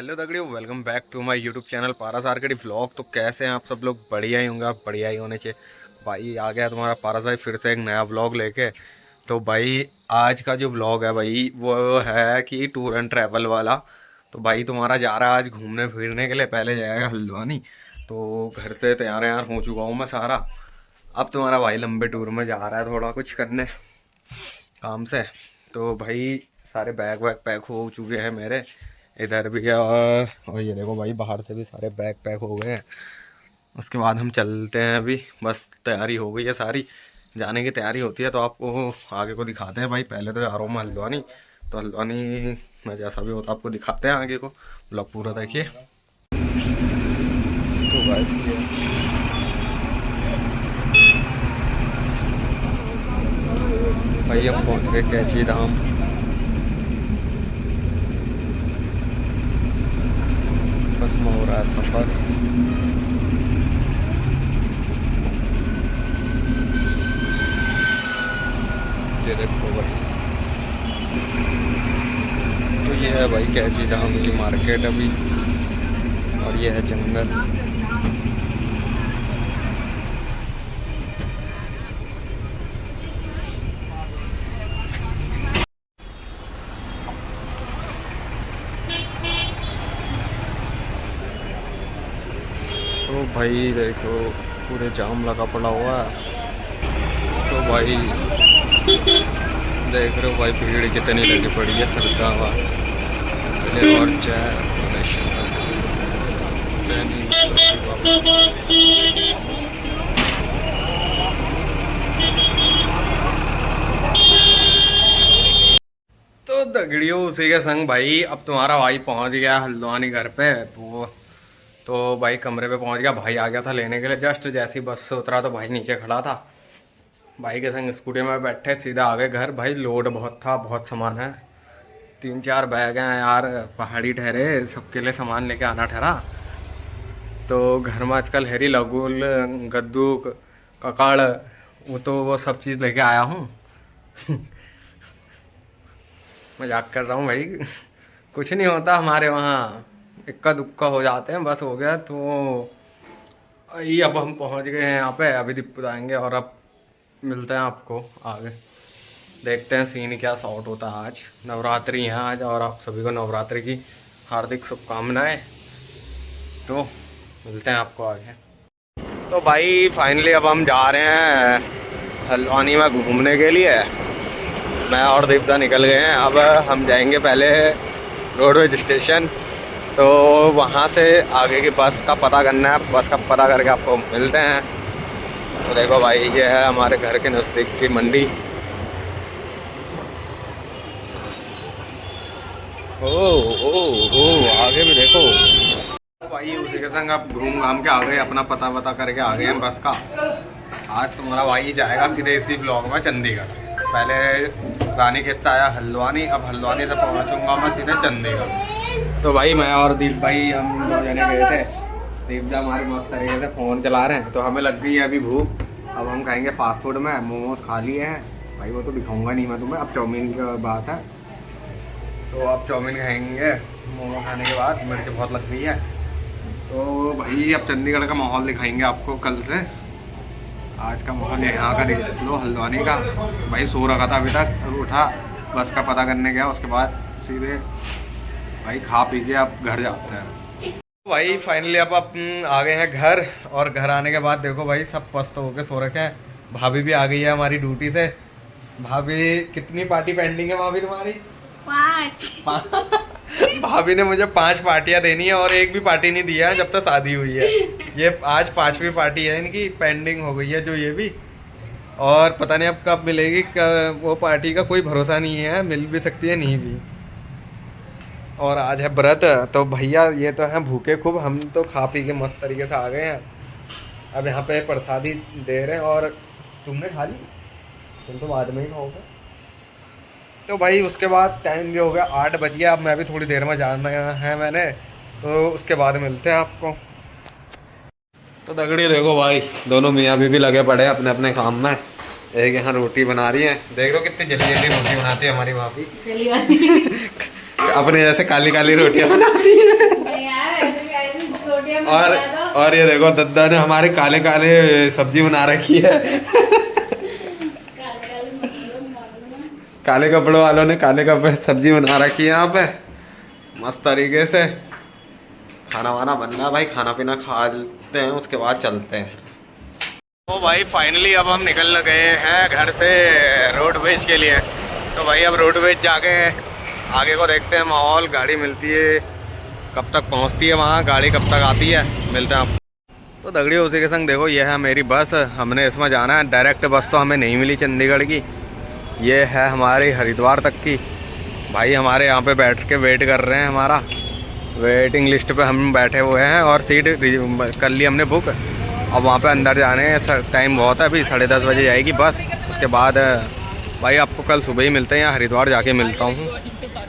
Hello दगड़ियों, welcome back to my YouTube channel Paras आर्केडी vlog. तो कैसे हैं आप सब लोग? बढ़िया ही होंगे, आप बढ़िया ही होने चाहिए। भाई आ गया तुम्हारा पारस भाई फिर से एक नया व्लॉग लेके। तो भाई आज का जो व्लॉग है भाई वो है कि टूर एंड ट्रैवल वाला। तो भाई तुम्हारा जा रहा है आज घूमने फिरने के लिए, पहले जाएगा हल्द्वानी। तो घर से तैयार यार हो चुका हूँ मैं सारा। अब तुम्हारा भाई लंबे टूर में जा रहा है थोड़ा कुछ करने काम से। तो भाई सारे बैग वैग पैक हो चुके हैं मेरे, इधर भी है और ये देखो भाई बाहर से भी सारे बैग पैक हो गए हैं। उसके बाद हम चलते हैं, अभी बस तैयारी हो गई है सारी, जाने की तैयारी होती है तो आपको आगे को दिखाते हैं। भाई पहले तो जा रहा हूँ मैं हल्द्वानी, तो हल्द्वानी में जैसा भी होता आपको दिखाते हैं आगे को, ब्लॉग पूरा देखिए। तो बस ये भाई हम पहुँच गए कैची धाम। बस में हो रहा है सफ़र। ये देखो भाई, तो ये है भाई कैची धाम की मार्केट अभी, और ये है जंगल। तो भाई देखो पूरे जाम लगा पड़ा हुआ है। तो भाई देख रहे हो भाई भीड़ कितनी लगी पड़ी है सड़का हुआ। और तो दगड़ियों उसी के संग भाई अब तुम्हारा भाई पहुंच गया हल्द्वानी घर पे। तो भाई कमरे पे पहुंच गया, भाई आ गया था लेने के लिए। जस्ट जैसी बस से उतरा तो भाई नीचे खड़ा था, भाई के संग स्कूटी में बैठे सीधा आ गए घर। भाई लोड बहुत था, बहुत सामान है, 3-4 बैग हैं यार, पहाड़ी ठहरे, सबके लिए सामान लेके आना ठहरा। तो घर में आजकल हेरी लगुल गद्दू ककड़ वो सब चीज़ लेके आया हूँ। मजाक कर रहा हूँ भाई, कुछ नहीं होता हमारे वहाँ, इक्का दुक्का हो जाते हैं, बस हो गया। तो ये अब हम पहुँच गए हैं यहाँ पे, अभी दिप आएंगे और अब मिलते हैं आपको आगे। देखते हैं सीन क्या शॉट होता है। आज नवरात्रि है आज, और आप सभी को नवरात्रि की हार्दिक शुभकामनाएं। तो मिलते हैं आपको आगे। तो भाई फाइनली अब हम जा रहे हैं हल्द्वानी में घूमने के लिए। मैं और दीपदा निकल गए हैं। अब हम जाएंगे पहले रोडवेज स्टेशन, तो वहाँ से आगे की बस का पता करना है। बस का पता करके आपको मिलते हैं। तो देखो भाई ये है हमारे घर के नज़दीक की मंडी। ओ आगे भी देखो। तो भाई उसी के संग आप घूम घाम के आ गए, अपना पता वता करके आ गए हैं बस का। आज तुम्हारा भाई जाएगा सीधे इसी ब्लॉक में चंडीगढ़। पहले रानीखेत से आया हल्द्वानी, अब हल्द्वानी से पहुंचूंगा मैं सीधे चंडीगढ़। तो भाई मैं और दीप भाई हम 2 जने गए थे। दीप दा हमारे मस्त तरीके से फ़ोन चला रहे हैं, तो हमें लग गई है अभी भूख। अब हम खाएंगे फास्ट फूड में, मोमोज खा लिए हैं भाई, वो तो दिखाऊंगा नहीं मैं तुम्हें। अब चाउमीन की बात है, तो अब चाउमीन खाएंगे मोमो खाने के बाद, मिर्च बहुत लग रही है। तो भाई अब चंडीगढ़ का माहौल दिखाएंगे आपको कल से। आज का माहौल यहाँ का देख लो हल्द्वानी का। भाई सो रखा था अभी तक, उठा बस का पता करने गया, उसके बाद सीधे भाई खा पी के अब घर जाते हैं। भाई फाइनली अब आ गए हैं घर, और घर आने के बाद देखो भाई सब पस्त होके सो रखे हैं। भाभी भी आ गई है हमारी ड्यूटी से। भाभी कितनी पार्टी पेंडिंग है भाभी तुम्हारी? 5। भाभी ने मुझे 5 पार्टियां देनी है और एक भी पार्टी नहीं दिया है जब से शादी हुई है। ये आज 5वीं पार्टी है इनकी, पेंडिंग हो गई है जो ये भी, और पता नहीं अब कब मिलेगी। वो पार्टी का कोई भरोसा नहीं है, मिल भी सकती है नहीं भी। और आज है व्रत, तो भैया ये तो हैं भूखे खूब, हम तो खा पी के मस्त तरीके से आ गए हैं। अब यहाँ पे प्रसादी दे रहे हैं, और तुमने खा ली? तुम तो बाद में ही खाओगे। तो भाई उसके बाद टाइम भी हो गया, 8 बज गया। अब मैं भी थोड़ी देर में जाना है मैंने, तो उसके बाद मिलते हैं आपको। तो दगड़ी देखो भाई दोनों मियाँ बीवी लगे पड़े हैं अपने अपने काम में। एक यहाँ रोटी बना रही है, देख लो कितनी जल्दी जल्दी रोटी बनाती है हमारी भाभी। अपने जैसे काली काली रोटियां बनाती है। यार ऐसे रोटियां और बना दो। और ये देखो दद्दा ने हमारे काले काले सब्जी बना रखी है। काले कपड़ों वालों ने काले कपड़े सब्जी बना रखी है यहाँ पे मस्त तरीके से। खाना वाना बन रहा है भाई, खाना पीना खा लेते हैं उसके बाद चलते हैं। तो भाई फाइनली अब हम निकल गए हैं घर से रोडवेज के लिए। तो भाई अब रोडवेज जाके आगे को देखते हैं माहौल, गाड़ी मिलती है कब तक पहुंचती है वहाँ, गाड़ी कब तक आती है, मिलते हैं आप। तो दगड़ी उसी के संग देखो ये है मेरी बस, हमने इसमें जाना है। डायरेक्ट बस तो हमें नहीं मिली चंडीगढ़ की, ये है हमारी हरिद्वार तक की। भाई हमारे यहाँ पे बैठ के वेट कर रहे हैं, हमारा वेटिंग लिस्ट पे हम बैठे हुए हैं और सीट कर ली हमने बुक। अब वहाँ पे अंदर जाने टाइम बहुत है, अभी 10:30 बजे जाएगी बस। उसके बाद भाई आपको कल सुबह ही मिलते हैं, या हरिद्वार जाके मिलता हूँ,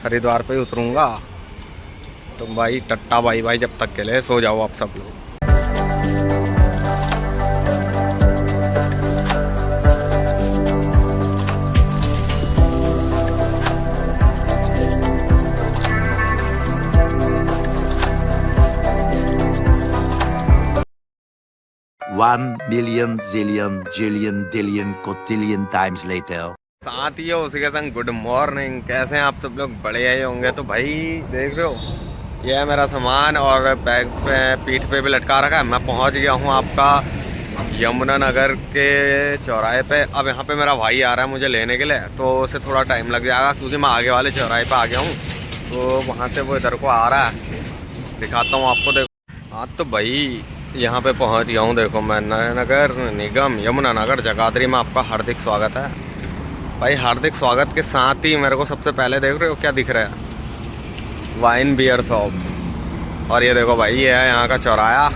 हरिद्वार पे ही उतरूँगा। तो भाई टट्टा भाई जब तक के लिए सो जाओ आप सब लोग। 1,000,000 zillion jillion dillion cotillion times later. साथ ही है उसी के संग गुड मॉर्निंग। कैसे हैं आप सब लोग? बढ़िया ही होंगे। तो भाई देख रहे हो ये है मेरा सामान और बैग पे पीठ पे भी लटका रखा है। मैं पहुंच गया हूं आपका यमुनानगर के चौराहे पे। अब यहाँ पे मेरा भाई आ रहा है मुझे लेने के लिए, तो उसे थोड़ा टाइम लग जाएगा क्योंकि मैं आगे वाले चौराहे पे आ गया हूँ। तो वहाँ से वो इधर को आ रहा है, दिखाता हूँ आपको। देखो हाँ तो भाई यहाँ पे पहुँच गया हूँ। देखो मैं नगर निगम यमुनानगर जगाधरी में आपका हार्दिक स्वागत है। भाई हार्दिक स्वागत के साथ ही मेरे को सबसे पहले देख रहे हो क्या दिख रहा है? Wine beer shop. और ये देखो भाई ये है यहाँ का चौराहा,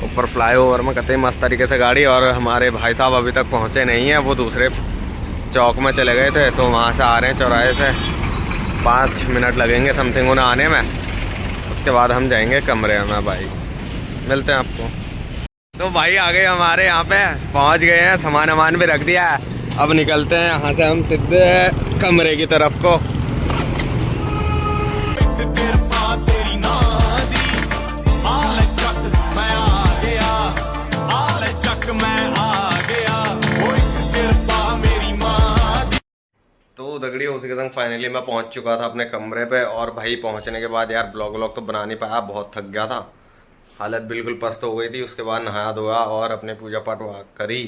ऊपर फ्लाईओवर में कतई मस्त तरीके से गाड़ी। और हमारे भाई साहब अभी तक पहुँचे नहीं हैं, वो दूसरे चौक में चले गए थे, तो वहाँ से आ रहे हैं चौराहे से। 5 मिनट लगेंगे समथिंग उन्हें आने में, उसके बाद हम जाएंगे कमरे में। भाई मिलते हैं आपको। तो भाई आ गए हमारे यहाँ पे, पहुँच गए हैं, सामान वामान भी रख दिया है। अब निकलते हैं यहाँ से हम सीधे कमरे की तरफ को। तो दगड़ी उसी के संग फाइनली मैं पहुंच चुका था अपने कमरे पे। और भाई पहुंचने के बाद यार ब्लॉग तो बना नहीं पाया, बहुत थक गया था, हालत बिल्कुल पस्त हो गई थी। उसके बाद नहाया धोया और अपने पूजा पाठ करी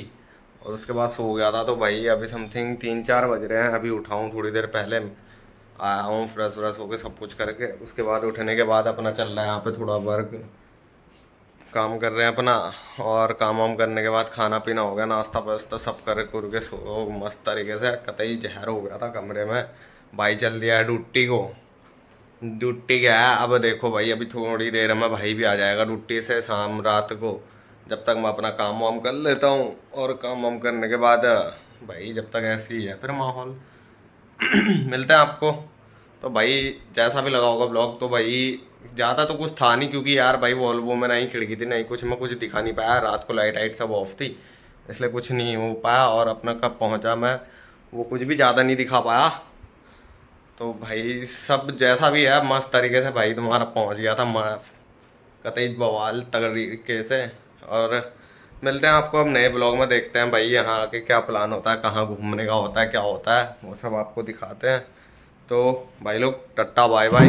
और उसके बाद सो गया था। तो भाई अभी समथिंग 3-4 बज रहे हैं, अभी उठाऊँ थोड़ी देर पहले आया हूँ, फ्रेश व्रेश होकर सब कुछ करके। उसके बाद उठने के बाद अपना चल रहा है यहाँ पे थोड़ा वर्क, काम कर रहे हैं अपना। और काम वाम करने के बाद खाना पीना हो गया, नाश्ता वास्ता सब कर के सो मस्त तरीके से। कतई जहर हो गया था कमरे में। भाई चल दिया है ड्यूटी को, ड्यूटी गया है। अब देखो भाई अभी थोड़ी देर में भाई भी आ जाएगा ड्यूटी से शाम रात को। जब तक मैं अपना काम वाम कर लेता हूँ, और काम वाम करने के बाद भाई जब तक ऐसे ही है फिर माहौल मिलते हैं आपको। तो भाई जैसा भी लगा होगा ब्लॉग, तो भाई ज़्यादा तो कुछ था नहीं क्योंकि यार भाई वॉल्वो में नहीं खिड़की थी नहीं कुछ, मैं कुछ दिखा नहीं पाया। रात को लाइट सब ऑफ थी, इसलिए कुछ नहीं हो पाया। और अपना कब पहुँचा मैं वो कुछ भी ज़्यादा नहीं दिखा पाया। तो भाई सब जैसा भी है मस्त तरीके से भाई तुम्हारा पहुँच गया था कतई बवाल तरीके से। और मिलते हैं आपको अब नए ब्लॉग में, देखते हैं भाई यहाँ आके क्या प्लान होता है, कहाँ घूमने का होता है, क्या होता है, वो सब आपको दिखाते हैं। तो भाई लोग टट्टा बाय बाय।